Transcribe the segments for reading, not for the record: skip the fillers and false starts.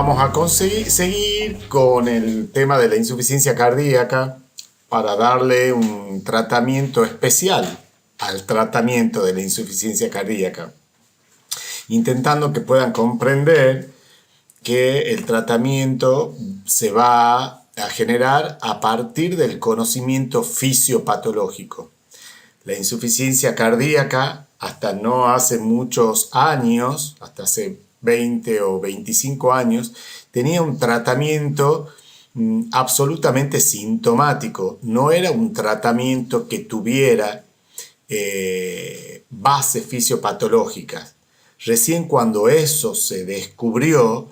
Vamos a seguir con el tema de la insuficiencia cardíaca para darle un tratamiento especial al tratamiento de la insuficiencia cardíaca, intentando que puedan comprender que el tratamiento se va a generar a partir del conocimiento fisiopatológico. La insuficiencia cardíaca, hasta no hace muchos años, hasta hace 20 o 25 años, tenía un tratamiento absolutamente sintomático. No era un tratamiento que tuviera bases fisiopatológicas. Recién cuando eso se descubrió,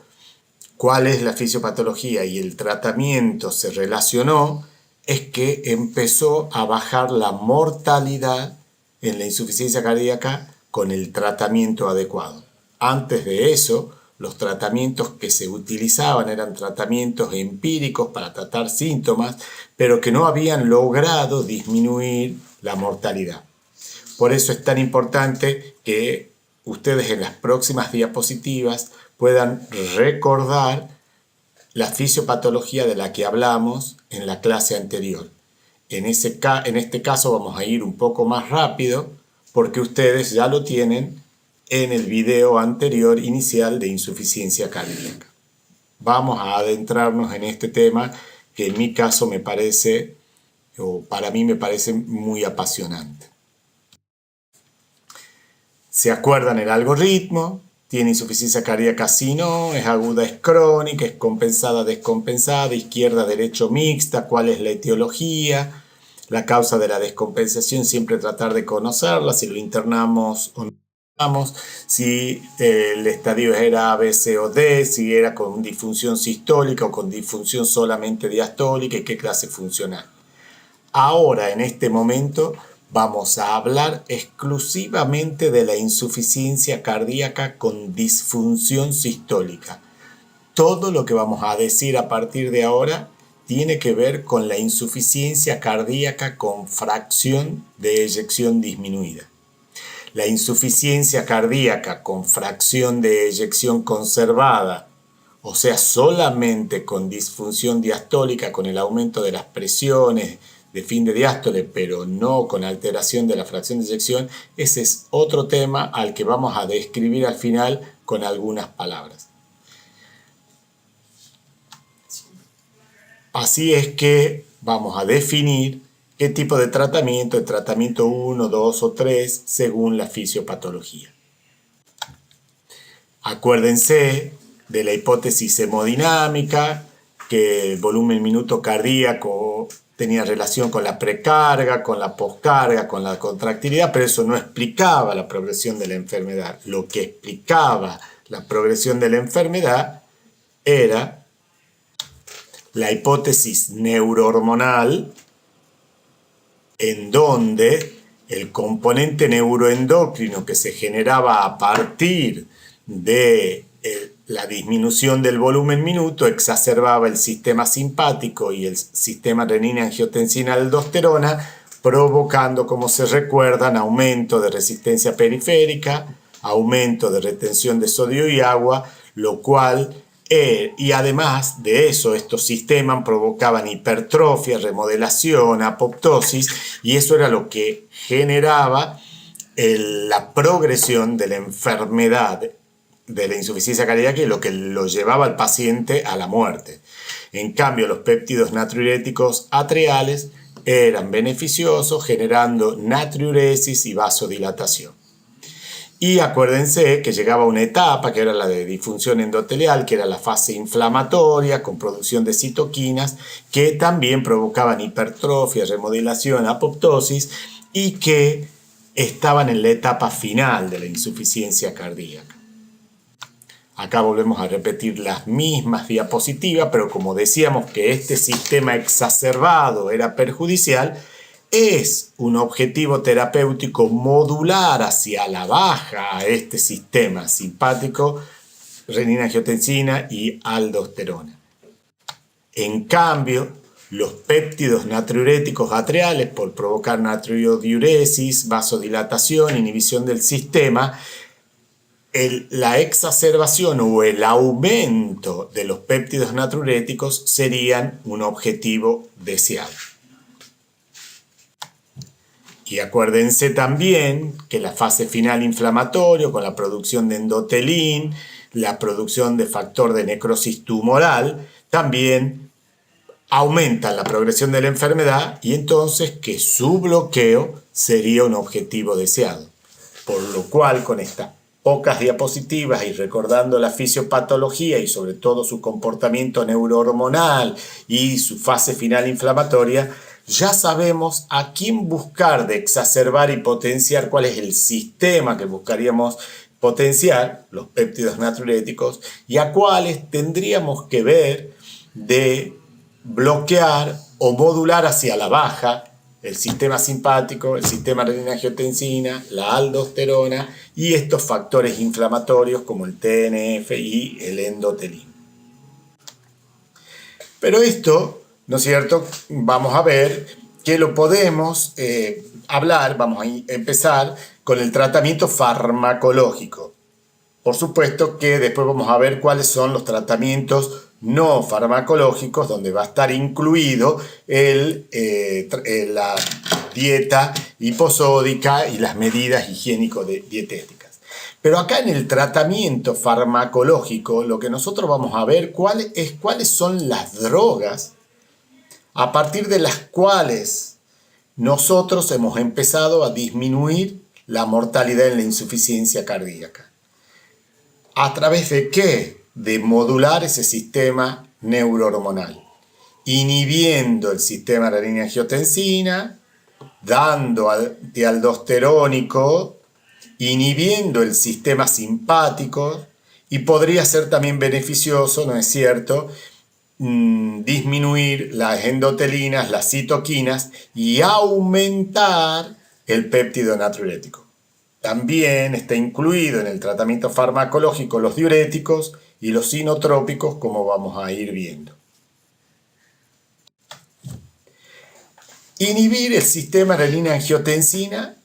cuál es la fisiopatología y el tratamiento se relacionó, es que empezó a bajar la mortalidad en la insuficiencia cardíaca con el tratamiento adecuado. Antes de eso, los tratamientos que se utilizaban eran tratamientos empíricos para tratar síntomas, pero que no habían logrado disminuir la mortalidad. Por eso es tan importante que ustedes en las próximas diapositivas puedan recordar la fisiopatología de la que hablamos en la clase anterior. En este caso vamos a ir un poco más rápido porque ustedes ya lo tienen en el video anterior inicial de insuficiencia cardíaca. Vamos a adentrarnos en este tema que en mi caso me parece, o para mí me parece muy apasionante. ¿Se acuerdan el algoritmo? Tiene insuficiencia cardíaca sí, no, es aguda, es crónica, es compensada, descompensada, izquierda, derecho, mixta, cuál es la etiología, la causa de la descompensación, siempre tratar de conocerla, si lo internamos o no internamos, si el estadio era A, B, C o D, si era con disfunción sistólica o con disfunción solamente diastólica y qué clase funcional. Ahora, en este momento, vamos a hablar exclusivamente de la insuficiencia cardíaca con disfunción sistólica. Todo lo que vamos a decir a partir de ahora tiene que ver con la insuficiencia cardíaca con fracción de eyección disminuida. La insuficiencia cardíaca con fracción de eyección conservada, o sea, solamente con disfunción diastólica, con el aumento de las presiones de fin de diástole, pero no con alteración de la fracción de eyección, ese es otro tema al que vamos a describir al final con algunas palabras. Así es que vamos a definir qué tipo de tratamiento, el tratamiento 1, 2 o 3, según la fisiopatología. Acuérdense de la hipótesis hemodinámica, que el volumen minuto cardíaco tenía relación con la precarga, con la poscarga, con la contractilidad, pero eso no explicaba la progresión de la enfermedad. Lo que explicaba la progresión de la enfermedad era la hipótesis neurohormonal, en donde el componente neuroendocrino que se generaba a partir de la disminución del volumen minuto exacerbaba el sistema simpático y el sistema renina-angiotensina-aldosterona, provocando, como se recuerdan, aumento de resistencia periférica, aumento de retención de sodio y agua, lo cual, y además de eso, estos sistemas provocaban hipertrofia, remodelación, apoptosis, y eso era lo que generaba la progresión de la enfermedad de la insuficiencia cardíaca y lo que lo llevaba al paciente a la muerte. En cambio, los péptidos natriuréticos atriales eran beneficiosos, generando natriuresis y vasodilatación. Y acuérdense que llegaba una etapa, que era la de disfunción endotelial, que era la fase inflamatoria, con producción de citoquinas, que también provocaban hipertrofia, remodelación, apoptosis, y que estaban en la etapa final de la insuficiencia cardíaca. Acá volvemos a repetir las mismas diapositivas, pero como decíamos que este sistema exacerbado era perjudicial, es un objetivo terapéutico modular hacia la baja a este sistema simpático, renina-angiotensina y aldosterona. En cambio, los péptidos natriuréticos atriales, por provocar natriodiuresis, vasodilatación, inhibición del sistema, la exacerbación o el aumento de los péptidos natriuréticos serían un objetivo deseado. Y acuérdense también que la fase final inflamatoria, con la producción de endotelín, la producción de factor de necrosis tumoral, también aumentan la progresión de la enfermedad y entonces que su bloqueo sería un objetivo deseado. Por lo cual, con estas pocas diapositivas y recordando la fisiopatología y sobre todo su comportamiento neurohormonal y su fase final inflamatoria, ya sabemos a quién buscar de exacerbar y potenciar, cuál es el sistema que buscaríamos potenciar, los péptidos natriuréticos, y a cuáles tendríamos que ver de bloquear o modular hacia la baja el sistema simpático, el sistema renina-angiotensina, la aldosterona y estos factores inflamatorios como el TNF y el endotelín. Pero esto, ¿no es cierto? Vamos a ver que lo podemos hablar, vamos a empezar con el tratamiento farmacológico. Por supuesto que después vamos a ver cuáles son los tratamientos no farmacológicos, donde va a estar incluido la dieta hiposódica y las medidas higiénico-dietéticas. Pero acá en el tratamiento farmacológico, lo que nosotros vamos a ver cuáles son las drogas a partir de las cuales nosotros hemos empezado a disminuir la mortalidad en la insuficiencia cardíaca. ¿A través de qué? De modular ese sistema neurohormonal, inhibiendo el sistema renina-angiotensina, dando antialdosterónico, inhibiendo el sistema simpático y podría ser también beneficioso, ¿no es cierto?, disminuir las endotelinas, las citoquinas y aumentar el péptido natriurético. También está incluido en el tratamiento farmacológico los diuréticos y los inotrópicos, como vamos a ir viendo. Inhibir el sistema renina-angiotensina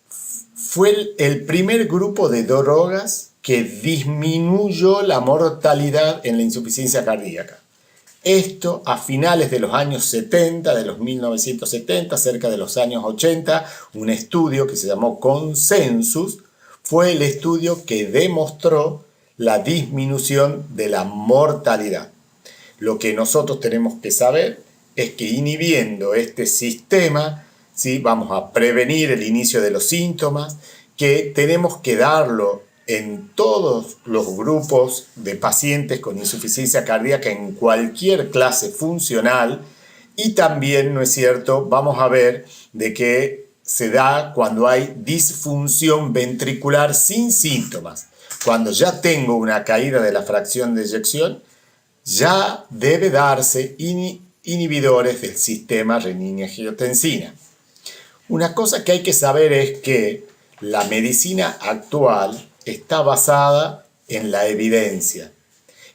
fue el primer grupo de drogas que disminuyó la mortalidad en la insuficiencia cardíaca. Esto a finales de los años 70, de los 1970, cerca de los años 80, un estudio que se llamó Consensus, fue el estudio que demostró la disminución de la mortalidad. Lo que nosotros tenemos que saber es que inhibiendo este sistema, ¿sí?, vamos a prevenir el inicio de los síntomas, que tenemos que darlo en todos los grupos de pacientes con insuficiencia cardíaca en cualquier clase funcional y también, ¿no es cierto?, vamos a ver de que se da cuando hay disfunción ventricular sin síntomas. Cuando ya tengo una caída de la fracción de eyección, ya debe darse inhibidores del sistema renina-angiotensina. Una cosa que hay que saber es que la medicina actual está basada en la evidencia.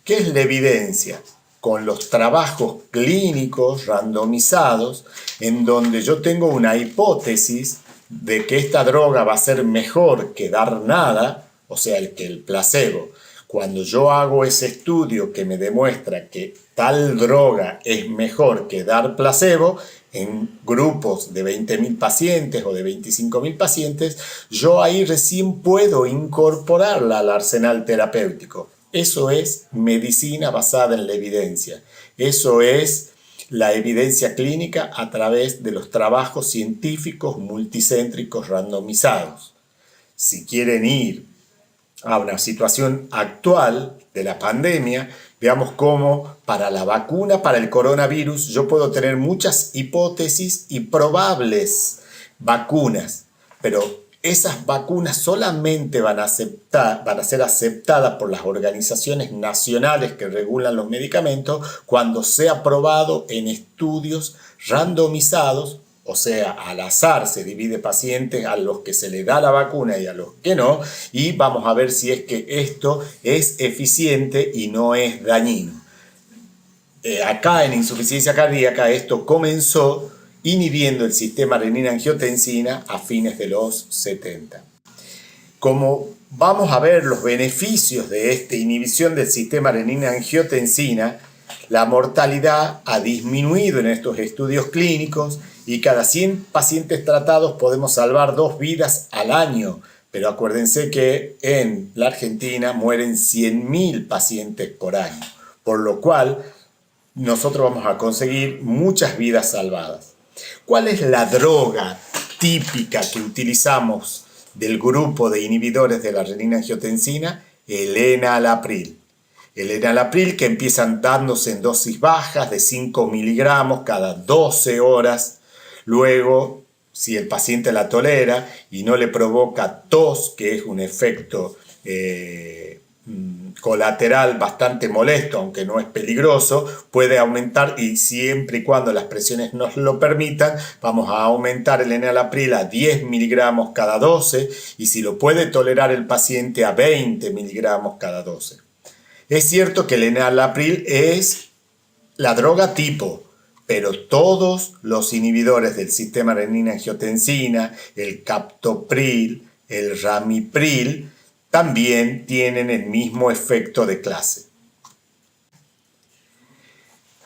¿Qué es la evidencia? Con los trabajos clínicos randomizados, en donde yo tengo una hipótesis de que esta droga va a ser mejor que dar nada, o sea, que el placebo. Cuando yo hago ese estudio que me demuestra que tal droga es mejor que dar placebo, en grupos de 20.000 pacientes o de 25.000 pacientes, yo ahí recién puedo incorporarla al arsenal terapéutico. Eso es medicina basada en la evidencia. Eso es la evidencia clínica a través de los trabajos científicos multicéntricos randomizados. Si quieren ir a una situación actual de la pandemia, veamos cómo para la vacuna, para el coronavirus, yo puedo tener muchas hipótesis y probables vacunas, pero esas vacunas solamente van a ser aceptadas por las organizaciones nacionales que regulan los medicamentos cuando sea probado en estudios randomizados, o sea, al azar se divide pacientes a los que se le da la vacuna y a los que no, y vamos a ver si es que esto es eficiente y no es dañino. Acá en insuficiencia cardíaca esto comenzó inhibiendo el sistema renina-angiotensina a fines de los 70. como vamos a ver los beneficios de esta inhibición del sistema renina-angiotensina, la mortalidad ha disminuido en estos estudios clínicos y cada 100 pacientes tratados podemos salvar 2 vidas al año. Pero acuérdense que en la Argentina mueren 100.000 pacientes por año, por lo cual nosotros vamos a conseguir muchas vidas salvadas. ¿Cuál es la droga típica que utilizamos del grupo de inhibidores de la renina-angiotensina? El enalapril. El enalapril, que empiezan dándose en dosis bajas de 5 miligramos cada 12 horas. Luego, si el paciente la tolera y no le provoca tos, que es un efecto colateral bastante molesto, aunque no es peligroso, puede aumentar, y siempre y cuando las presiones nos lo permitan, vamos a aumentar el enalapril a 10 miligramos cada 12 y si lo puede tolerar el paciente a 20 miligramos cada 12. Es cierto que el enalapril es la droga tipo, pero todos los inhibidores del sistema renina-angiotensina, el captopril, el ramipril, también tienen el mismo efecto de clase.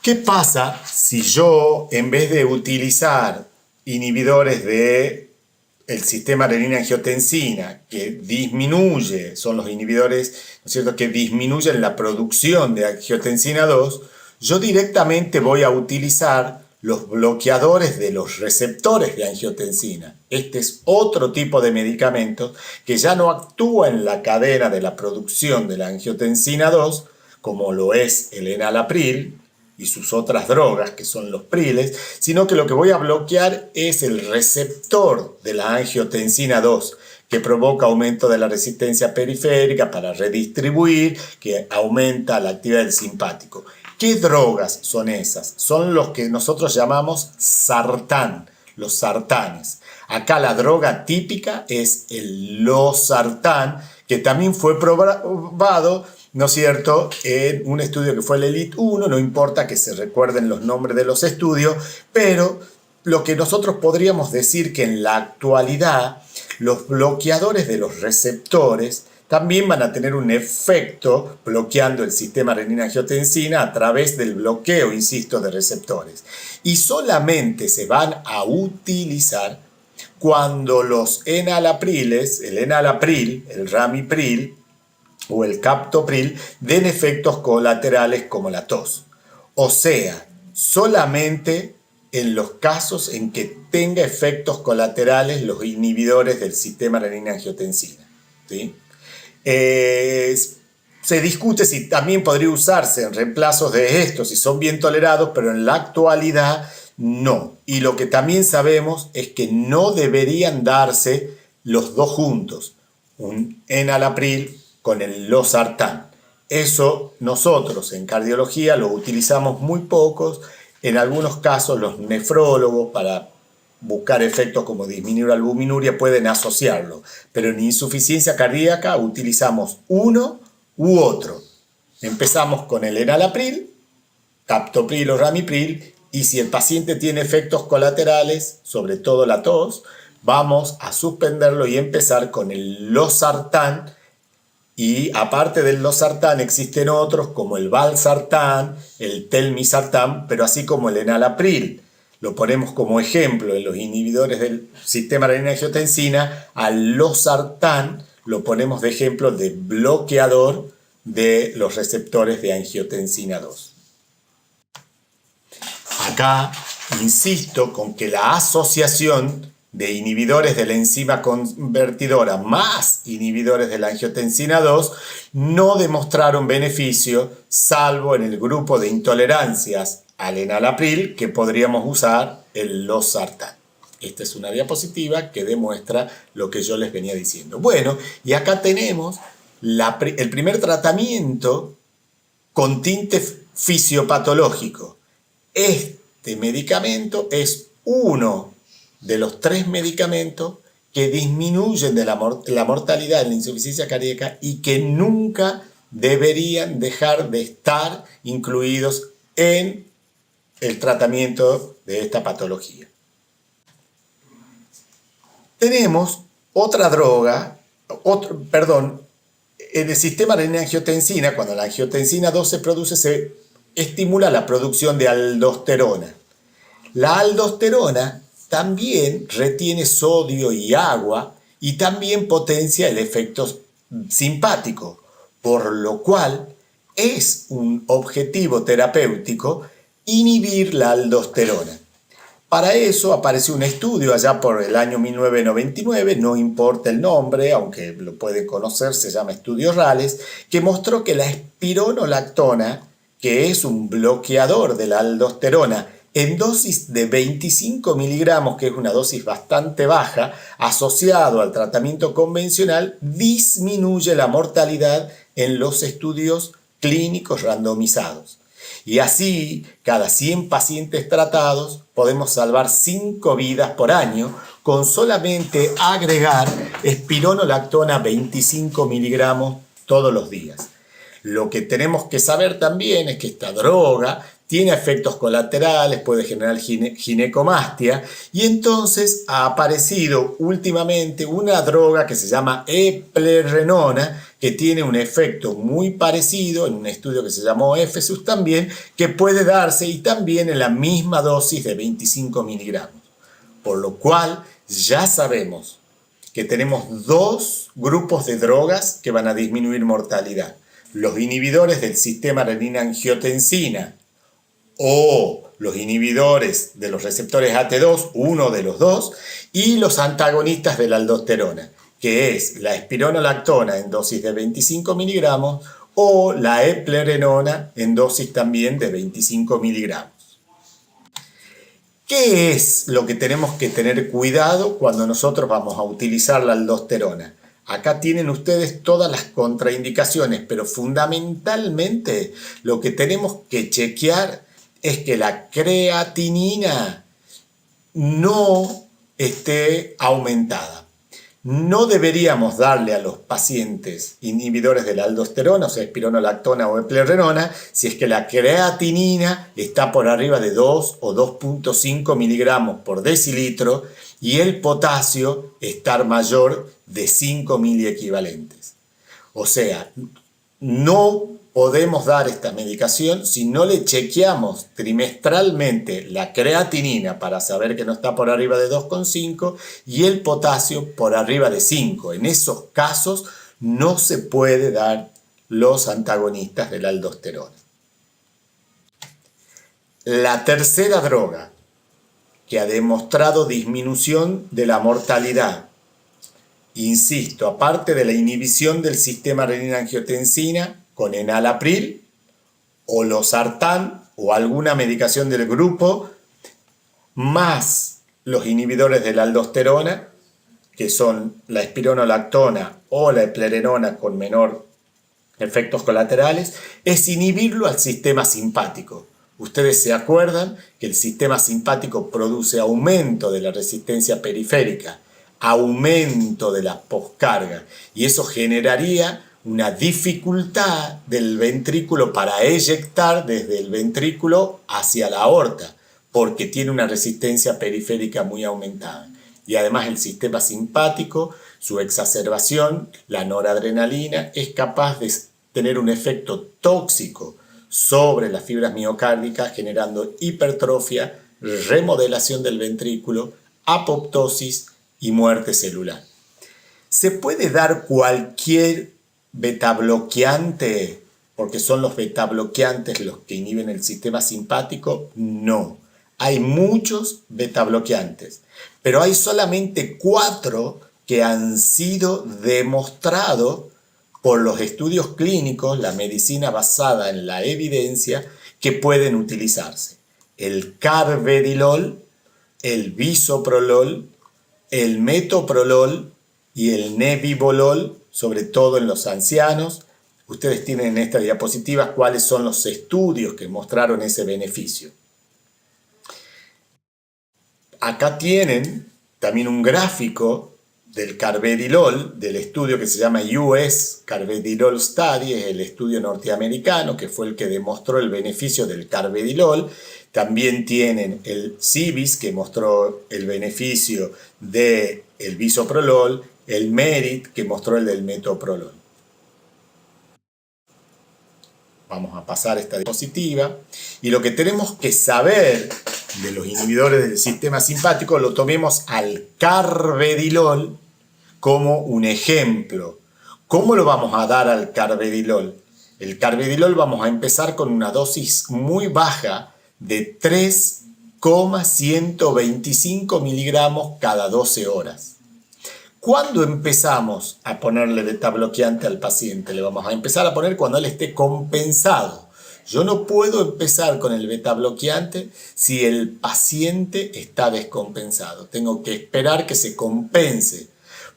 ¿Qué pasa si yo, en vez de utilizar inhibidores del sistema renina-angiotensina, que disminuye, son los inhibidores, ¿no es cierto?, que disminuyen la producción de angiotensina 2, yo directamente voy a utilizar los bloqueadores de los receptores de angiotensina? Este es otro tipo de medicamento que ya no actúa en la cadena de la producción de la angiotensina 2, como lo es el enalapril y sus otras drogas, que son los priles, sino que lo que voy a bloquear es el receptor de la angiotensina 2, que provoca aumento de la resistencia periférica para redistribuir, que aumenta la actividad del simpático. ¿Qué drogas son esas? Son los que nosotros llamamos sartán, los sartanes. Acá la droga típica es el losartán, que también fue probado, ¿no es cierto?, en un estudio que fue el ELITE 1, no importa que se recuerden los nombres de los estudios, pero lo que nosotros podríamos decir que en la actualidad los bloqueadores de los receptores también van a tener un efecto bloqueando el sistema renina-angiotensina a través del bloqueo, insisto, de receptores. Y solamente se van a utilizar cuando los enalapriles, el enalapril, el ramipril o el captopril, den efectos colaterales como la tos. O sea, solamente en los casos en que tenga efectos colaterales los inhibidores del sistema renina-angiotensina, ¿sí? Se discute si también podría usarse en reemplazos de estos, si son bien tolerados, pero en la actualidad no. Y lo que también sabemos es que no deberían darse los dos juntos, un enalapril con el losartán. Eso nosotros en cardiología lo utilizamos muy pocos, en algunos casos los nefrólogos para buscar efectos como disminuir la albuminuria pueden asociarlo, pero en insuficiencia cardíaca utilizamos uno u otro. Empezamos con el enalapril, captopril o ramipril, y si el paciente tiene efectos colaterales, sobre todo la tos, vamos a suspenderlo y empezar con el losartán. Y aparte del losartán existen otros como el valsartán, el telmisartán, pero así como el enalapril. Lo ponemos como ejemplo en los inhibidores del sistema renina-angiotensina. Al losartán lo ponemos de ejemplo de bloqueador de los receptores de angiotensina 2. Acá insisto con que la asociación de inhibidores de la enzima convertidora más inhibidores de la angiotensina 2 no demostraron beneficio, salvo en el grupo de intolerancias al enalapril, que podríamos usar el losartán. Esta es una diapositiva que demuestra lo que yo les venía diciendo. Bueno, y acá tenemos el primer tratamiento con tinte fisiopatológico. Este medicamento es uno de los 3 medicamentos que disminuyen de la mortalidad en la insuficiencia cardíaca y que nunca deberían dejar de estar incluidos en el tratamiento de esta patología. Tenemos otra droga En el sistema renina-angiotensina, cuando la angiotensina 2 se produce, se estimula la producción de aldosterona. La aldosterona también retiene sodio y agua y también potencia el efecto simpático, por lo cual es un objetivo terapéutico inhibir la aldosterona. Para eso apareció un estudio allá por el año 1999, no importa el nombre, aunque lo pueden conocer, se llama Estudio Rales, que mostró que la espironolactona, que es un bloqueador de la aldosterona, en dosis de 25 miligramos, que es una dosis bastante baja, asociado al tratamiento convencional, disminuye la mortalidad en los estudios clínicos randomizados. Y así, cada 100 pacientes tratados, podemos salvar 5 vidas por año con solamente agregar espironolactona 25 miligramos todos los días. Lo que tenemos que saber también es que esta droga tiene efectos colaterales, puede generar ginecomastia, y entonces ha aparecido últimamente una droga que se llama eplerenona, que tiene un efecto muy parecido en un estudio que se llamó EFESUS también, que puede darse y también en la misma dosis de 25 miligramos. Por lo cual ya sabemos que tenemos 2 grupos de drogas que van a disminuir mortalidad. Los inhibidores del sistema renina-angiotensina o los inhibidores de los receptores AT2, uno de los dos, y los antagonistas de la aldosterona, que es la espironolactona en dosis de 25 miligramos o la eplerenona en dosis también de 25 miligramos. ¿Qué es lo que tenemos que tener cuidado cuando nosotros vamos a utilizar la aldosterona? Acá tienen ustedes todas las contraindicaciones, pero fundamentalmente lo que tenemos que chequear es que la creatinina no esté aumentada. No deberíamos darle a los pacientes inhibidores de la aldosterona, o sea, espironolactona o eplerenona, si es que la creatinina está por arriba de 2 o 2.5 miligramos por decilitro y el potasio estar mayor de 5 miliequivalentes. O sea, no podemos dar esta medicación si no le chequeamos trimestralmente la creatinina para saber que no está por arriba de 2,5 y el potasio por arriba de 5. En esos casos no se puede dar los antagonistas de la aldosterona. La tercera droga que ha demostrado disminución de la mortalidad, insisto, aparte de la inhibición del sistema renina-angiotensina con enalapril o losartán o alguna medicación del grupo, más los inhibidores de la aldosterona, que son la espironolactona o la eplerenona con menor efectos colaterales, es inhibirlo al sistema simpático. Ustedes se acuerdan que el sistema simpático produce aumento de la resistencia periférica, aumento de la poscarga, y eso generaría una dificultad del ventrículo para eyectar desde el ventrículo hacia la aorta, porque tiene una resistencia periférica muy aumentada. Y además el sistema simpático, su exacerbación, la noradrenalina, es capaz de tener un efecto tóxico sobre las fibras miocárdicas, generando hipertrofia, remodelación del ventrículo, apoptosis y muerte celular. ¿Se puede dar cualquier betabloqueante, porque son los betabloqueantes los que inhiben el sistema simpático? No. Hay muchos betabloqueantes, pero hay solamente 4 que han sido demostrados por los estudios clínicos, la medicina basada en la evidencia, que pueden utilizarse. El carvedilol, el bisoprolol, el metoprolol y el nebivolol, sobre todo en los ancianos. Ustedes tienen en esta diapositiva cuáles son los estudios que mostraron ese beneficio. Acá tienen también un gráfico del carvedilol, del estudio que se llama US Carvedilol Study, es el estudio norteamericano que fue el que demostró el beneficio del carvedilol. También tienen el CIBIS, que mostró el beneficio del bisoprolol, el MERIT que mostró el del metoprolol. Vamos a pasar esta diapositiva. Y lo que tenemos que saber de los inhibidores del sistema simpático, lo tomemos al carvedilol como un ejemplo. ¿Cómo lo vamos a dar al carvedilol? El carvedilol vamos a empezar con una dosis muy baja de 3,125 miligramos cada 12 horas. ¿Cuándo empezamos a ponerle beta bloqueante al paciente? Le vamos a empezar a poner cuando él esté compensado. Yo no puedo empezar con el beta bloqueante si el paciente está descompensado. Tengo que esperar que se compense,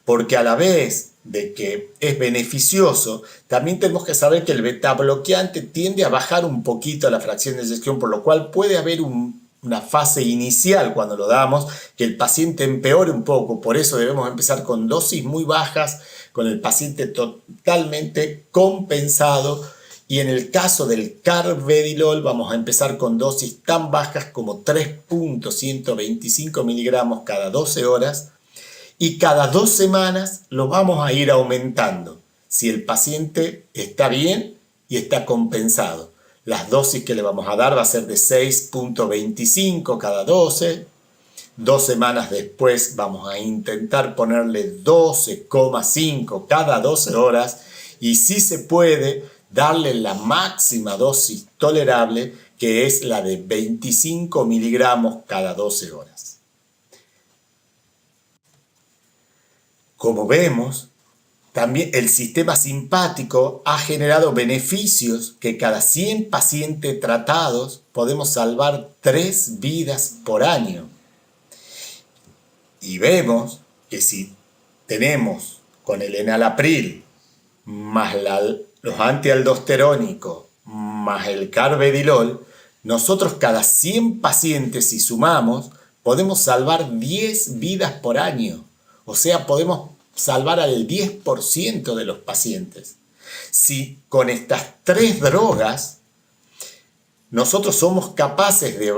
porque a la vez de que es beneficioso, también tenemos que saber que el beta bloqueante tiende a bajar un poquito la fracción de eyección, por lo cual puede haber una fase inicial cuando lo damos, que el paciente empeore un poco. Por eso debemos empezar con dosis muy bajas, con el paciente totalmente compensado. Y en el caso del carvedilol vamos a empezar con dosis tan bajas como 3,125 miligramos cada 12 horas. Y cada 2 semanas lo vamos a ir aumentando si el paciente está bien y está compensado. Las dosis que le vamos a dar va a ser de 6,25 cada 12. 2 semanas después vamos a intentar ponerle 12,5 cada 12 horas. Y si se puede, darle la máxima dosis tolerable, que es la de 25 miligramos cada 12 horas. Como vemos, también el sistema simpático ha generado beneficios que cada 100 pacientes tratados podemos salvar 3 vidas por año. Y vemos que si tenemos con el enalapril más los antialdosterónicos más el carvedilol, nosotros cada 100 pacientes, si sumamos, podemos salvar 10 vidas por año. O sea, podemos salvar al 10% de los pacientes. Si con estas 3 drogas nosotros somos capaces de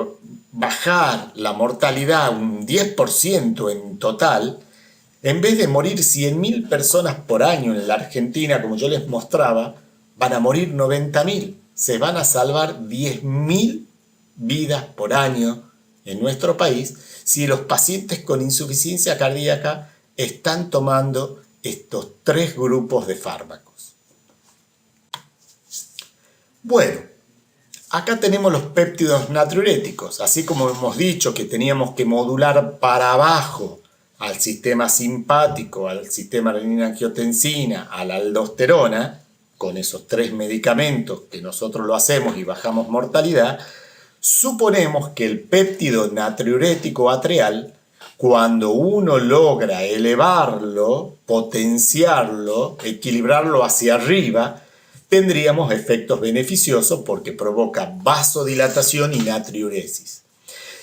bajar la mortalidad un 10% en total, en vez de morir 100.000 personas por año en la Argentina, como yo les mostraba, van a morir 90.000. Se van a salvar 10.000 vidas por año en nuestro país si los pacientes con insuficiencia cardíaca están tomando estos 3 grupos de fármacos. Bueno, acá tenemos los péptidos natriuréticos. Así como hemos dicho que teníamos que modular para abajo al sistema simpático, al sistema renina-angiotensina, a la aldosterona, con esos 3 medicamentos que nosotros lo hacemos y bajamos mortalidad, suponemos que el péptido natriurético atrial, cuando uno logra elevarlo, potenciarlo, equilibrarlo hacia arriba, tendríamos efectos beneficiosos porque provoca vasodilatación y natriuresis.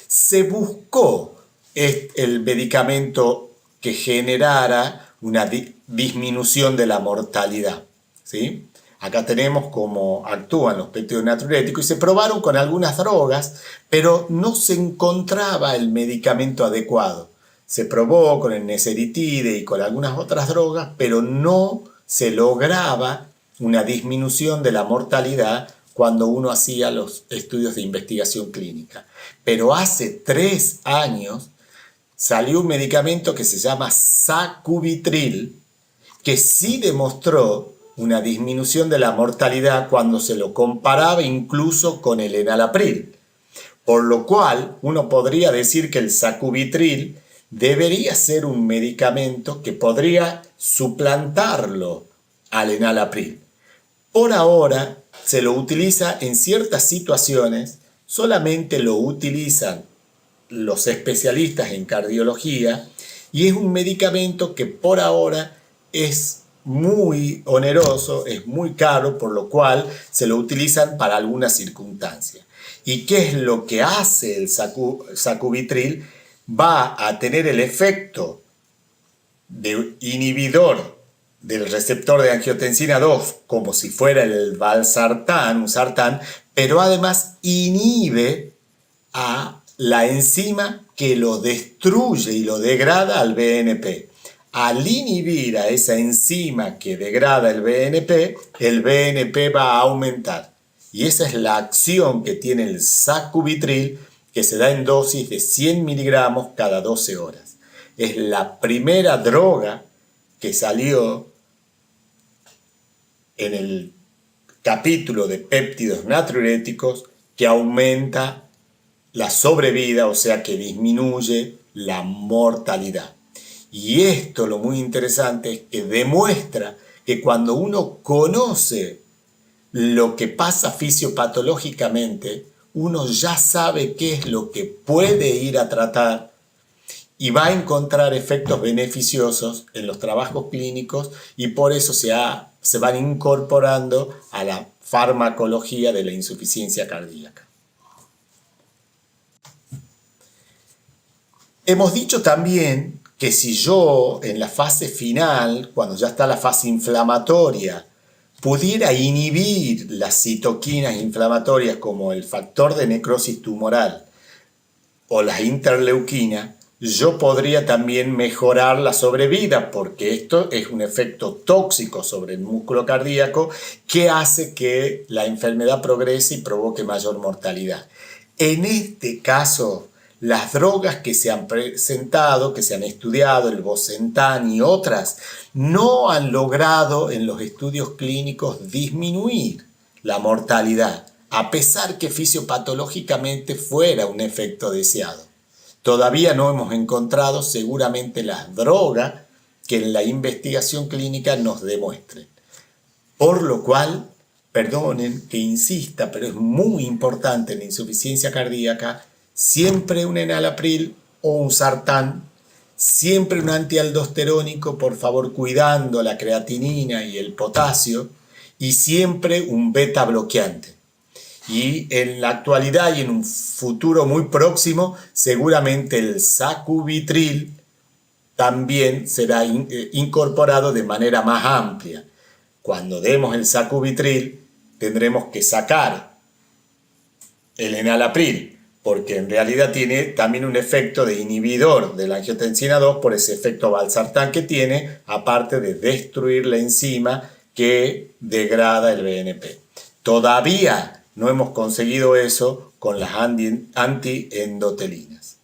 Se buscó el medicamento que generara una disminución de la mortalidad, ¿sí? Acá tenemos cómo actúan los péptidos natriuréticos y se probaron con algunas drogas, pero no se encontraba el medicamento adecuado. Se probó con el neseritide y con algunas otras drogas, pero no se lograba una disminución de la mortalidad cuando uno hacía los estudios de investigación clínica. Pero hace 3 años salió un medicamento que se llama sacubitril, que sí demostró una disminución de la mortalidad cuando se lo comparaba incluso con el enalapril. Por lo cual, uno podría decir que el sacubitril debería ser un medicamento que podría suplantarlo al enalapril. Por ahora, se lo utiliza en ciertas situaciones, solamente lo utilizan los especialistas en cardiología y es un medicamento que por ahora es muy oneroso, es muy caro, por lo cual se lo utilizan para algunas circunstancias. ¿Y qué es lo que hace el sacubitril? Va a tener el efecto de inhibidor del receptor de angiotensina 2, como si fuera el valsartán, un sartán, pero además inhibe a la enzima que lo destruye y lo degrada al BNP. al inhibir a esa enzima que degrada el BNP va a aumentar. Y esa es la acción que tiene el sacubitril, que se da en dosis de 100 miligramos cada 12 horas. Es la primera droga que salió en el capítulo de péptidos natriuréticos que aumenta la sobrevida, o sea que disminuye la mortalidad. Y esto, lo muy interesante, es que demuestra que cuando uno conoce lo que pasa fisiopatológicamente, uno ya sabe qué es lo que puede ir a tratar y va a encontrar efectos beneficiosos en los trabajos clínicos, y por eso se van incorporando a la farmacología de la insuficiencia cardíaca. Hemos dicho también que si yo en la fase final, cuando ya está la fase inflamatoria, pudiera inhibir las citoquinas inflamatorias como el factor de necrosis tumoral o las interleuquinas, yo podría también mejorar la sobrevida, porque esto es un efecto tóxico sobre el músculo cardíaco que hace que la enfermedad progrese y provoque mayor mortalidad. En este caso, las drogas que se han presentado, que se han estudiado, el Bosentan y otras, no han logrado en los estudios clínicos disminuir la mortalidad, a pesar que fisiopatológicamente fuera un efecto deseado. Todavía no hemos encontrado seguramente las drogas que en la investigación clínica nos demuestren. Por lo cual, perdonen que insista, pero es muy importante en la insuficiencia cardíaca, siempre un enalapril o un sartán, siempre un antialdosterónico, por favor cuidando la creatinina y el potasio, y siempre un beta bloqueante. Y en la actualidad y en un futuro muy próximo, seguramente el sacubitril también será incorporado de manera más amplia. Cuando demos el sacubitril, tendremos que sacar el enalapril, porque en realidad tiene también un efecto de inhibidor de la angiotensina 2 por ese efecto valsartán que tiene, aparte de destruir la enzima que degrada el BNP. Todavía no hemos conseguido eso con las antiendotelinas.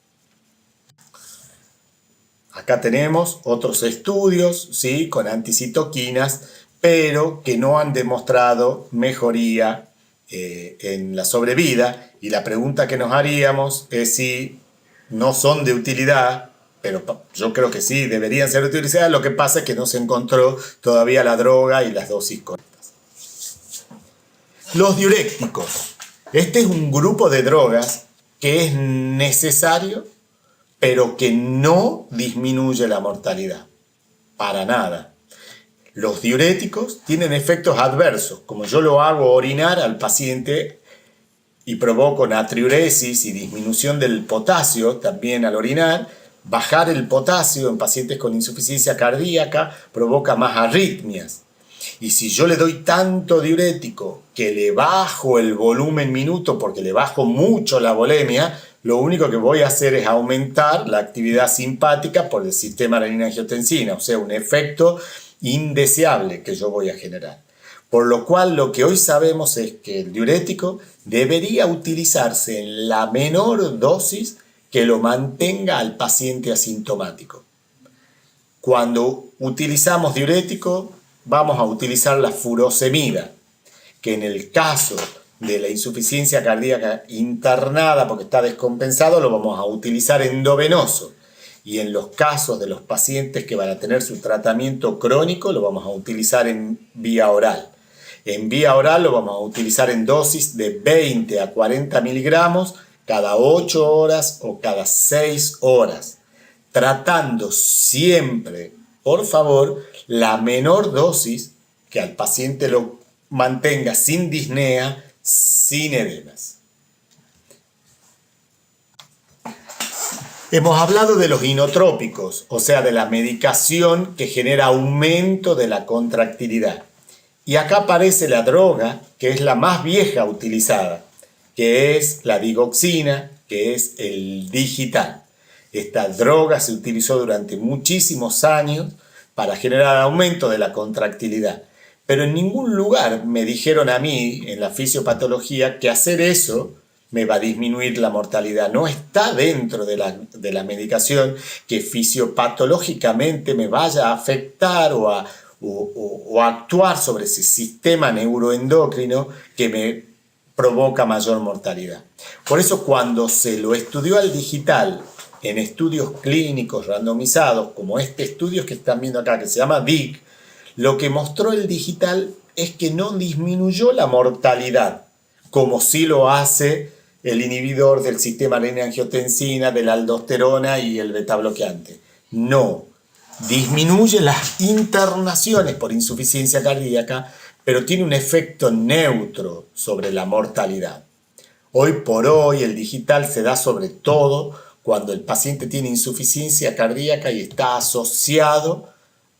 Acá tenemos otros estudios, ¿sí?, con anticitoquinas, pero que no han demostrado mejoría en la sobrevida. Y la pregunta que nos haríamos es si no son de utilidad, pero yo creo que sí, deberían ser de utilidad. Lo que pasa es que no se encontró todavía la droga y las dosis correctas. Los diuréticos. Este es un grupo de drogas que es necesario, pero que no disminuye la mortalidad. Para nada. Los diuréticos tienen efectos adversos. Como yo lo hago orinar al paciente y provoco natriuresis y disminución del potasio también al orinar, bajar el potasio en pacientes con insuficiencia cardíaca provoca más arritmias. Y si yo le doy tanto diurético que le bajo el volumen minuto porque le bajo mucho la volemia, lo único que voy a hacer es aumentar la actividad simpática por el sistema renina-angiotensina, o sea, un efecto indeseable que yo voy a generar. Por lo cual, lo que hoy sabemos es que el diurético debería utilizarse en la menor dosis que lo mantenga al paciente asintomático. Cuando utilizamos diurético, vamos a utilizar la furosemida, que en el caso de la insuficiencia cardíaca internada porque está descompensado, lo vamos a utilizar endovenoso. Y en los casos de los pacientes que van a tener su tratamiento crónico, lo vamos a utilizar en vía oral. En vía oral lo vamos a utilizar en dosis de 20 a 40 miligramos cada 8 horas o cada 6 horas, tratando siempre, por favor, la menor dosis que al paciente lo mantenga sin disnea, sin edemas. Hemos hablado de los inotrópicos, o sea, de la medicación que genera aumento de la contractilidad. Y acá aparece la droga que es la más vieja utilizada, que es la digoxina, que es el digital. Esta droga se utilizó durante muchísimos años para generar aumento de la contractilidad. Pero en ningún lugar me dijeron a mí, en la fisiopatología, que hacer eso me va a disminuir la mortalidad. No está dentro de la medicación que fisiopatológicamente me vaya a afectar o actuar sobre ese sistema neuroendocrino que me provoca mayor mortalidad. Por eso cuando se lo estudió al digital en estudios clínicos randomizados, como este estudio que están viendo acá, que se llama DIC, lo que mostró el digital es que no disminuyó la mortalidad, como sí lo hace el inhibidor del sistema renina-angiotensina, de la aldosterona y el beta-bloqueante. No, disminuye las internaciones por insuficiencia cardíaca, pero tiene un efecto neutro sobre la mortalidad. Hoy por hoy el digital se da sobre todo cuando el paciente tiene insuficiencia cardíaca y está asociado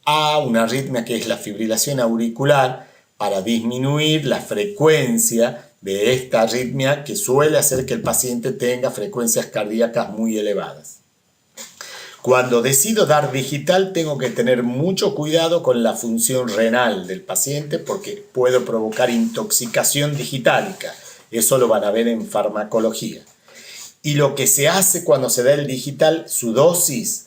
a una arritmia que es la fibrilación auricular, para disminuir la frecuencia de esta arritmia que suele hacer que el paciente tenga frecuencias cardíacas muy elevadas. Cuando decido dar digital tengo que tener mucho cuidado con la función renal del paciente porque puedo provocar intoxicación digitálica. Eso lo van a ver en farmacología. Y lo que se hace cuando se da el digital, su dosis,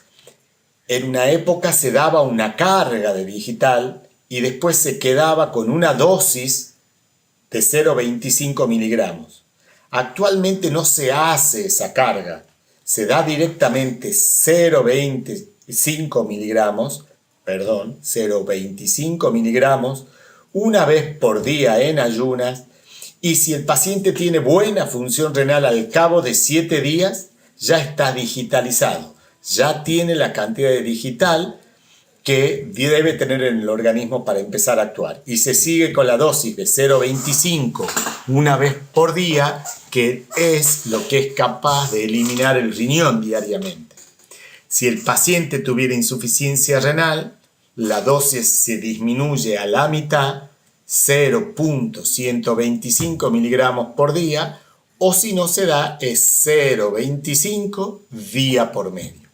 en una época se daba una carga de digital y después se quedaba con una dosis de 0,25 miligramos. Actualmente no se hace esa carga, se da directamente 0,25 miligramos una vez por día en ayunas, y si el paciente tiene buena función renal al cabo de 7 días, ya está digitalizado, ya tiene la cantidad de digital que debe tener en el organismo para empezar a actuar. Y se sigue con la dosis de 0,25 una vez por día, que es lo que es capaz de eliminar el riñón diariamente. Si el paciente tuviera insuficiencia renal, la dosis se disminuye a la mitad, 0,125 miligramos por día, o si no se da, es 0,25 día por medio.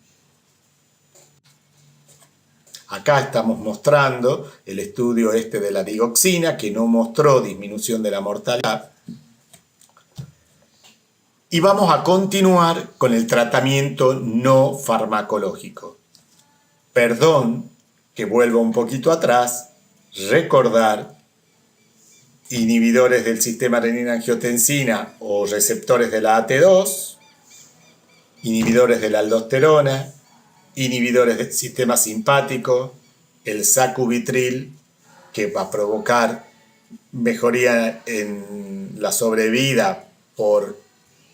Acá estamos mostrando el estudio de la digoxina, que no mostró disminución de la mortalidad. Y vamos a continuar con el tratamiento no farmacológico. Perdón que vuelva un poquito atrás, recordar inhibidores del sistema renina-angiotensina o receptores de la AT2, inhibidores de la aldosterona, inhibidores del sistema simpático, el sacubitril, que va a provocar mejoría en la sobrevida por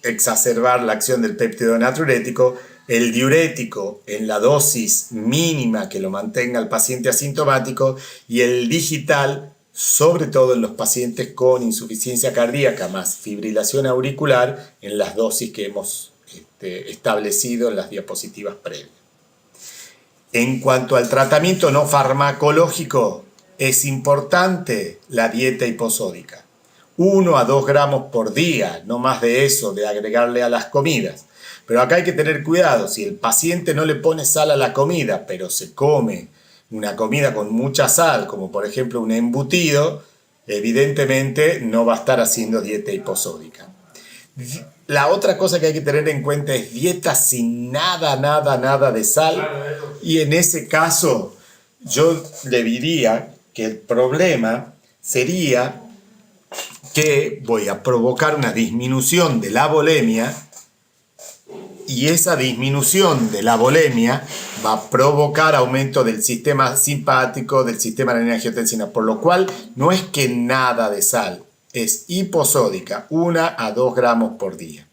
exacerbar la acción del péptido natriurético, el diurético en la dosis mínima que lo mantenga el paciente asintomático, y el digital, sobre todo en los pacientes con insuficiencia cardíaca más fibrilación auricular, en las dosis que hemos establecido en las diapositivas previas. En cuanto al tratamiento no farmacológico, es importante la dieta hiposódica. 1 a 2 gramos por día, no más de eso, de agregarle a las comidas. Pero acá hay que tener cuidado, si el paciente no le pone sal a la comida, pero se come una comida con mucha sal, como por ejemplo un embutido, evidentemente no va a estar haciendo dieta hiposódica. La otra cosa que hay que tener en cuenta es dieta sin nada de sal. Y en ese caso yo le diría que el problema sería que voy a provocar una disminución de la volemia, y esa disminución de la volemia va a provocar aumento del sistema simpático, del sistema renina-angiotensina, por lo cual no es que nada de sal, es hiposódica, 1 a 2 gramos por día.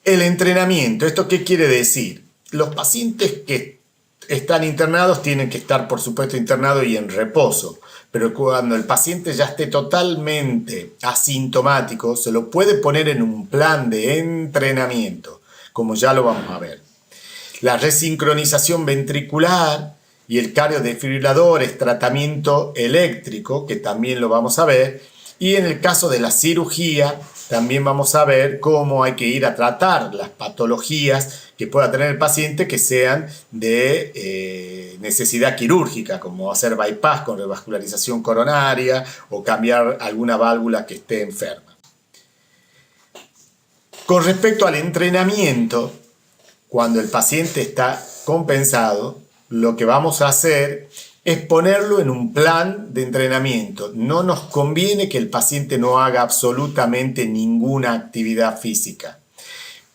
El entrenamiento, ¿esto qué quiere decir? Los pacientes que están internados tienen que estar, por supuesto, internados y en reposo, pero cuando el paciente ya esté totalmente asintomático, se lo puede poner en un plan de entrenamiento, como ya lo vamos a ver. La resincronización ventricular y el cardiodefibrilador es tratamiento eléctrico, que también lo vamos a ver, Y en el caso de la cirugía, también vamos a ver cómo hay que ir a tratar las patologías que pueda tener el paciente que sean de necesidad quirúrgica, como hacer bypass con revascularización coronaria o cambiar alguna válvula que esté enferma. Con respecto al entrenamiento, cuando el paciente está compensado, lo que vamos a hacer es ponerlo en un plan de entrenamiento. No nos conviene que el paciente no haga absolutamente ninguna actividad física,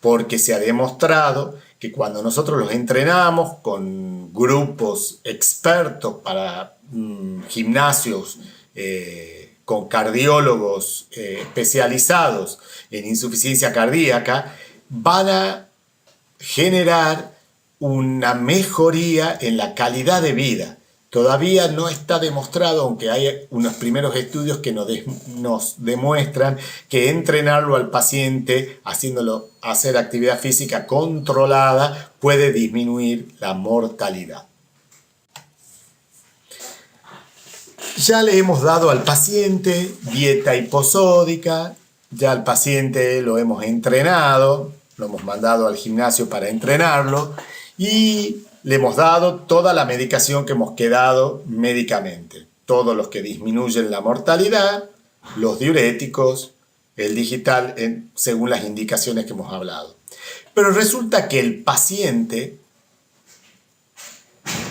porque se ha demostrado que cuando nosotros los entrenamos con grupos expertos para gimnasios, con cardiólogos especializados en insuficiencia cardíaca, van a generar una mejoría en la calidad de vida. Todavía no está demostrado, aunque hay unos primeros estudios que nos demuestran que entrenarlo al paciente, haciéndolo hacer actividad física controlada, puede disminuir la mortalidad. Ya le hemos dado al paciente dieta hiposódica, ya al paciente lo hemos entrenado, lo hemos mandado al gimnasio para entrenarlo y le hemos dado toda la medicación que hemos quedado médicamente. Todos los que disminuyen la mortalidad, los diuréticos, el digital, según las indicaciones que hemos hablado. Pero resulta que el paciente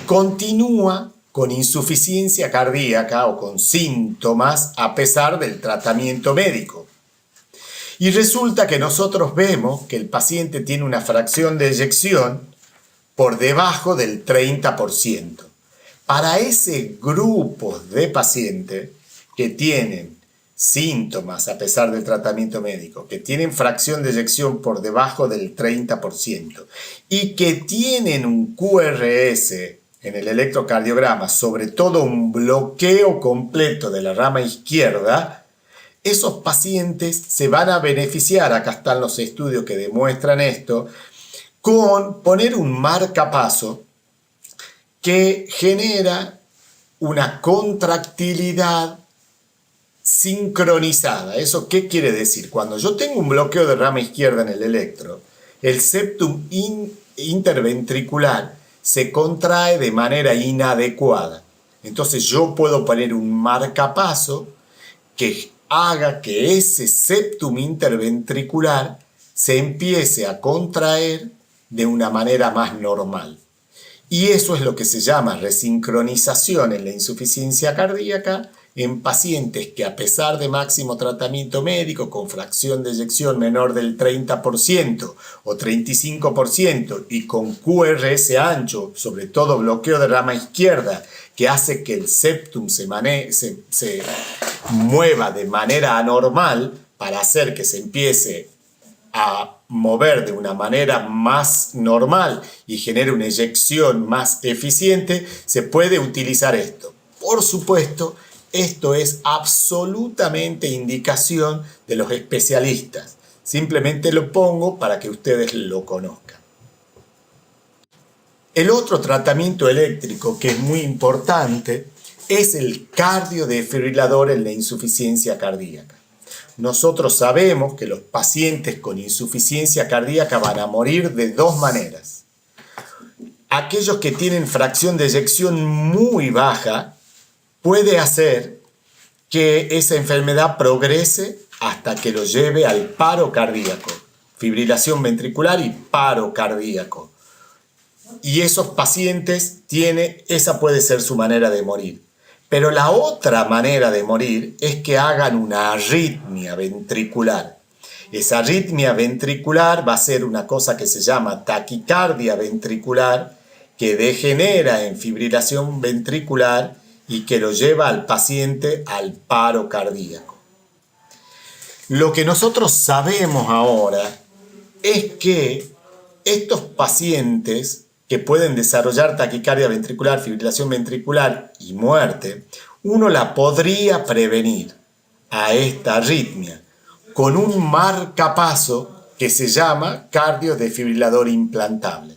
continúa con insuficiencia cardíaca o con síntomas a pesar del tratamiento médico. Y resulta que nosotros vemos que el paciente tiene una fracción de eyección por debajo del 30%. Para ese grupo de pacientes que tienen síntomas a pesar del tratamiento médico, que tienen fracción de eyección por debajo del 30% y que tienen un QRS en el electrocardiograma, sobre todo un bloqueo completo de la rama izquierda, esos pacientes se van a beneficiar, acá están los estudios que demuestran esto, con poner un marcapaso que genera una contractilidad sincronizada. ¿Eso qué quiere decir? Cuando yo tengo un bloqueo de rama izquierda en el electro, el septum interventricular se contrae de manera inadecuada. Entonces yo puedo poner un marcapaso que haga que ese septum interventricular se empiece a contraer de una manera más normal. Y eso es lo que se llama resincronización en la insuficiencia cardíaca en pacientes que a pesar de máximo tratamiento médico con fracción de eyección menor del 30% o 35% y con QRS ancho, sobre todo bloqueo de rama izquierda, que hace que el septum se mueva de manera anormal para hacer que se empiece a mover de una manera más normal y genere una eyección más eficiente, se puede utilizar esto. Por supuesto, esto es absolutamente indicación de los especialistas. Simplemente lo pongo para que ustedes lo conozcan. El otro tratamiento eléctrico que es muy importante es el cardiodefibrilador en la insuficiencia cardíaca. Nosotros sabemos que los pacientes con insuficiencia cardíaca van a morir de dos maneras. Aquellos que tienen fracción de eyección muy baja puede hacer que esa enfermedad progrese hasta que lo lleve al paro cardíaco, fibrilación ventricular y paro cardíaco. Y esos pacientes esa puede ser su manera de morir. Pero la otra manera de morir es que hagan una arritmia ventricular. Esa arritmia ventricular va a ser una cosa que se llama taquicardia ventricular, que degenera en fibrilación ventricular y que lo lleva al paciente al paro cardíaco. Lo que nosotros sabemos ahora es que estos pacientes que pueden desarrollar taquicardia ventricular, fibrilación ventricular y muerte, uno la podría prevenir a esta arritmia con un marcapaso que se llama cardiodefibrilador implantable,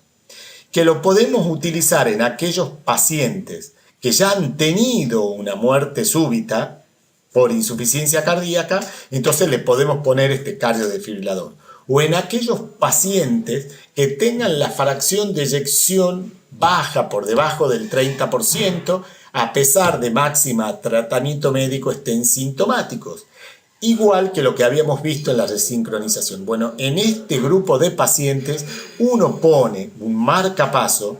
que lo podemos utilizar en aquellos pacientes que ya han tenido una muerte súbita por insuficiencia cardíaca, entonces le podemos poner este cardiodefibrilador. O en aquellos pacientes que tengan la fracción de eyección baja por debajo del 30%, a pesar de máxima tratamiento médico estén sintomáticos. Igual que lo que habíamos visto en la resincronización. Bueno, en este grupo de pacientes uno pone un marcapaso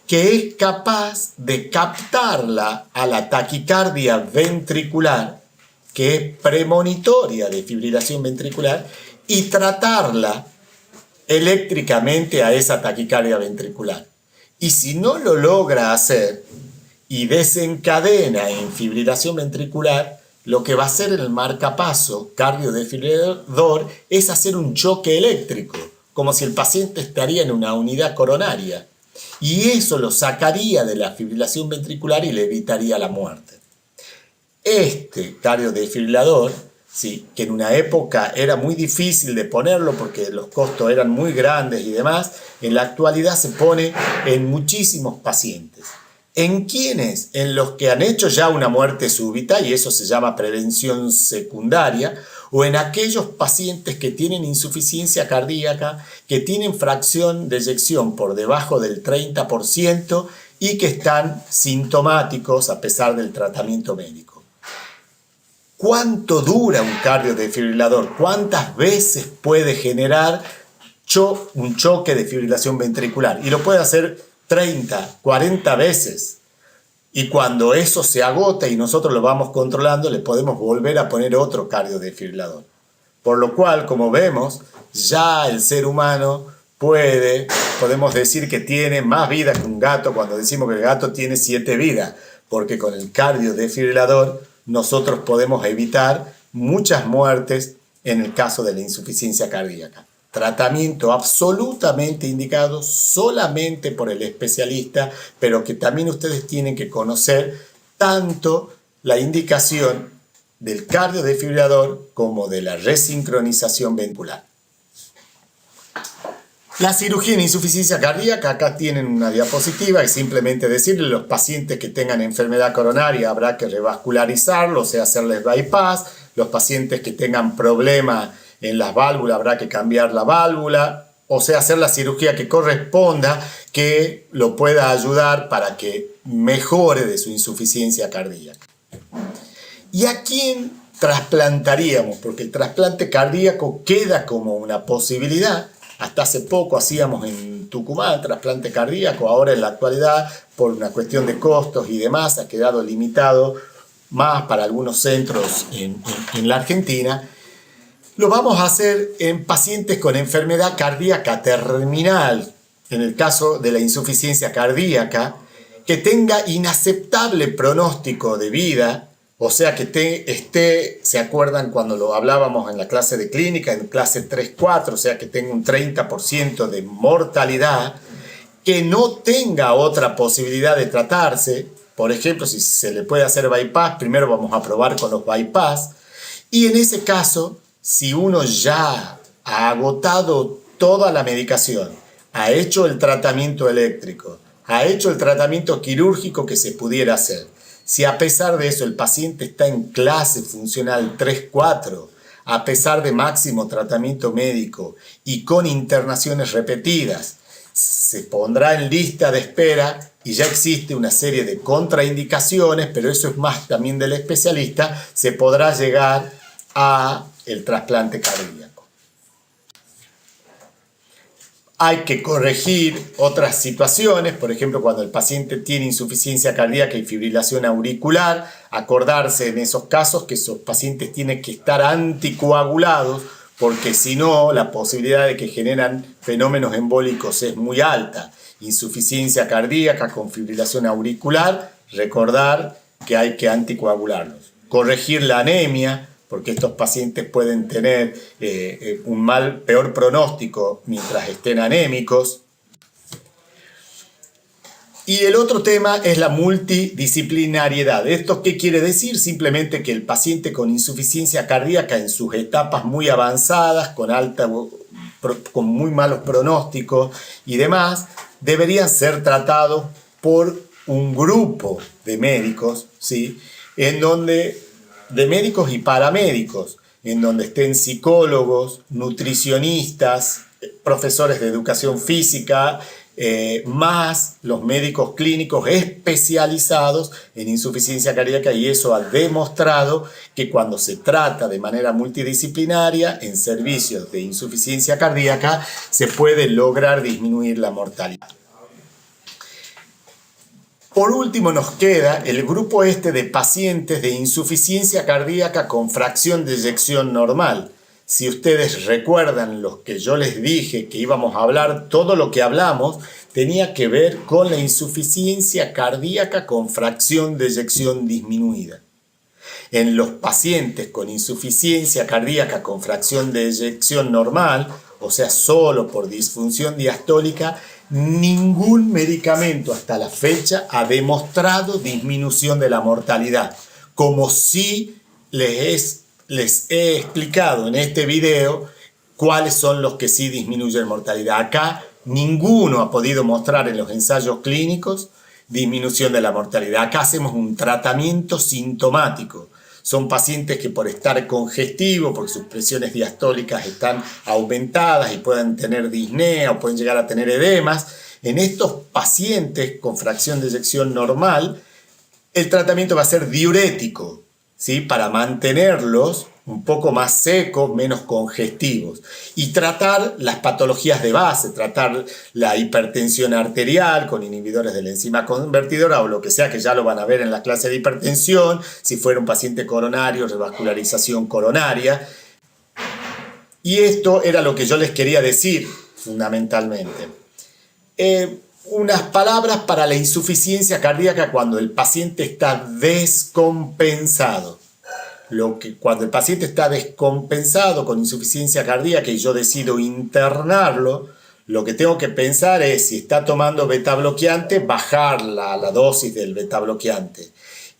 que es capaz de captarla a la taquicardia ventricular, que es premonitoria de fibrilación ventricular, y tratarla eléctricamente a esa taquicardia ventricular. Y si no lo logra hacer y desencadena en fibrilación ventricular, lo que va a hacer el marcapaso cardiodefibrilador es hacer un choque eléctrico, como si el paciente estaría en una unidad coronaria. Y eso lo sacaría de la fibrilación ventricular y le evitaría la muerte. Este cardiodefibrilador, sí, que en una época era muy difícil de ponerlo porque los costos eran muy grandes y demás, en la actualidad se pone en muchísimos pacientes. ¿En quiénes? En los que han hecho ya una muerte súbita, y eso se llama prevención secundaria, o en aquellos pacientes que tienen insuficiencia cardíaca, que tienen fracción de eyección por debajo del 30% y que están sintomáticos a pesar del tratamiento médico. ¿Cuánto dura un cardiodefibrilador? ¿Cuántas veces puede generar un choque de fibrilación ventricular? Y lo puede hacer 30, 40 veces. Y cuando eso se agota y nosotros lo vamos controlando, le podemos volver a poner otro cardiodefibrilador. Por lo cual, como vemos, ya el ser humano podemos decir que tiene más vida que un gato cuando decimos que el gato tiene 7 vidas, porque con el cardiodefibrilador nosotros podemos evitar muchas muertes en el caso de la insuficiencia cardíaca. Tratamiento absolutamente indicado solamente por el especialista, pero que también ustedes tienen que conocer tanto la indicación del cardiodefibrilador como de la resincronización ventricular. La cirugía en insuficiencia cardíaca, acá tienen una diapositiva, es simplemente decirle a los pacientes que tengan enfermedad coronaria habrá que revascularizarlo, o sea, hacerles bypass. Los pacientes que tengan problemas en las válvulas habrá que cambiar la válvula, o sea, hacer la cirugía que corresponda, que lo pueda ayudar para que mejore de su insuficiencia cardíaca. ¿Y a quién trasplantaríamos? Porque el trasplante cardíaco queda como una posibilidad. Hasta hace poco hacíamos en Tucumán trasplante cardíaco, ahora en la actualidad, por una cuestión de costos y demás, ha quedado limitado más para algunos centros en la Argentina. Lo vamos a hacer en pacientes con enfermedad cardíaca terminal, en el caso de la insuficiencia cardíaca, que tenga inaceptable pronóstico de vida, o sea que ¿se acuerdan cuando lo hablábamos en la clase de clínica, en clase 3-4, o sea que tenga un 30% de mortalidad, que no tenga otra posibilidad de tratarse? Por ejemplo, si se le puede hacer bypass, primero vamos a probar con los bypass, y en ese caso, si uno ya ha agotado toda la medicación, ha hecho el tratamiento eléctrico, ha hecho el tratamiento quirúrgico que se pudiera hacer, si a pesar de eso el paciente está en clase funcional 3-4, a pesar de máximo tratamiento médico y con internaciones repetidas, se pondrá en lista de espera y ya existe una serie de contraindicaciones, pero eso es más también del especialista, se podrá llegar a el trasplante cardíaco. Hay que corregir otras situaciones, por ejemplo, cuando el paciente tiene insuficiencia cardíaca y fibrilación auricular, acordarse en esos casos que esos pacientes tienen que estar anticoagulados, porque si no, la posibilidad de que generan fenómenos embólicos es muy alta. Insuficiencia cardíaca con fibrilación auricular, recordar que hay que anticoagularlos. Corregir la anemia, porque estos pacientes pueden tener un peor pronóstico mientras estén anémicos. Y el otro tema es la multidisciplinariedad. ¿Esto qué quiere decir? Simplemente que el paciente con insuficiencia cardíaca en sus etapas muy avanzadas, con muy malos pronósticos y demás, deberían ser tratados por un grupo de médicos, ¿sí? En donde de médicos y paramédicos, en donde estén psicólogos, nutricionistas, profesores de educación física, más los médicos clínicos especializados en insuficiencia cardíaca, y eso ha demostrado que cuando se trata de manera multidisciplinaria en servicios de insuficiencia cardíaca se puede lograr disminuir la mortalidad. Por último nos queda el grupo de pacientes de insuficiencia cardíaca con fracción de eyección normal. Si ustedes recuerdan lo que yo les dije que íbamos a hablar, todo lo que hablamos tenía que ver con la insuficiencia cardíaca con fracción de eyección disminuida. En los pacientes con insuficiencia cardíaca con fracción de eyección normal, o sea, solo por disfunción diastólica, ningún medicamento hasta la fecha ha demostrado disminución de la mortalidad, como si les he explicado en este video cuáles son los que sí disminuyen mortalidad. Acá ninguno ha podido mostrar en los ensayos clínicos disminución de la mortalidad. Acá hacemos un tratamiento sintomático. Son pacientes que por estar congestivos, porque sus presiones diastólicas están aumentadas y pueden tener disnea o pueden llegar a tener edemas. En estos pacientes con fracción de eyección normal, el tratamiento va a ser diurético, ¿sí? Para mantenerlos un poco más secos, menos congestivos, y tratar las patologías de base, tratar la hipertensión arterial con inhibidores de la enzima convertidora o lo que sea, que ya lo van a ver en la clase de hipertensión, si fuera un paciente coronario, revascularización coronaria. Y esto era lo que yo les quería decir fundamentalmente. Unas palabras para la insuficiencia cardíaca cuando el paciente está descompensado. Cuando el paciente está descompensado con insuficiencia cardíaca y yo decido internarlo, lo que tengo que pensar es, si está tomando beta bloqueante, bajar la dosis del beta bloqueante.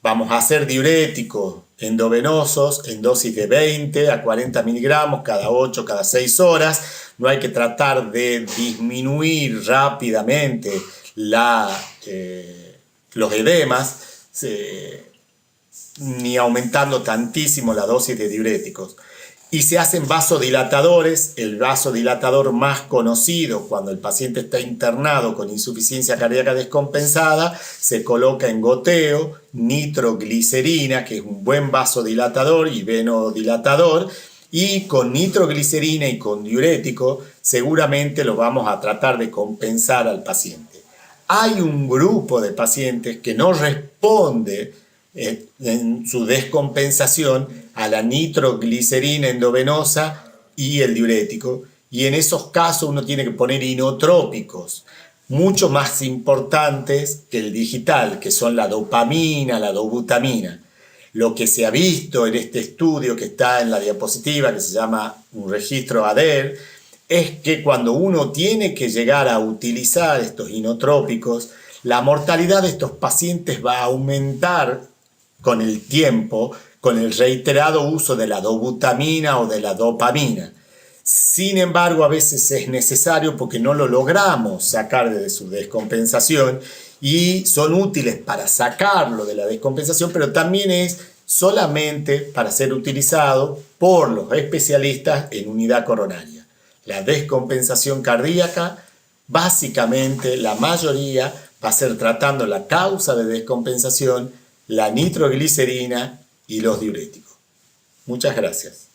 Vamos a hacer diuréticos endovenosos en dosis de 20 a 40 miligramos cada 8, cada 6 horas. No hay que tratar de disminuir rápidamente los edemas, ni aumentando tantísimo la dosis de diuréticos. Y se hacen vasodilatadores. El vasodilatador más conocido cuando el paciente está internado con insuficiencia cardíaca descompensada, se coloca en goteo nitroglicerina, que es un buen vasodilatador y venodilatador, y con nitroglicerina y con diurético seguramente lo vamos a tratar de compensar al paciente. Hay un grupo de pacientes que no responde en su descompensación a la nitroglicerina endovenosa y el diurético, y en esos casos uno tiene que poner inotrópicos mucho más importantes que el digital, que son la dopamina, la dobutamina. Lo que se ha visto en este estudio que está en la diapositiva, que se llama un registro ADER, es que cuando uno tiene que llegar a utilizar estos inotrópicos, la mortalidad de estos pacientes va a aumentar con el tiempo, con el reiterado uso de la dobutamina o de la dopamina. Sin embargo, a veces es necesario porque no lo logramos sacar de su descompensación y son útiles para sacarlo de la descompensación, pero también es solamente para ser utilizado por los especialistas en unidad coronaria. La descompensación cardíaca, básicamente la mayoría va a ser tratando la causa de descompensación, la nitroglicerina y los diuréticos. Muchas gracias.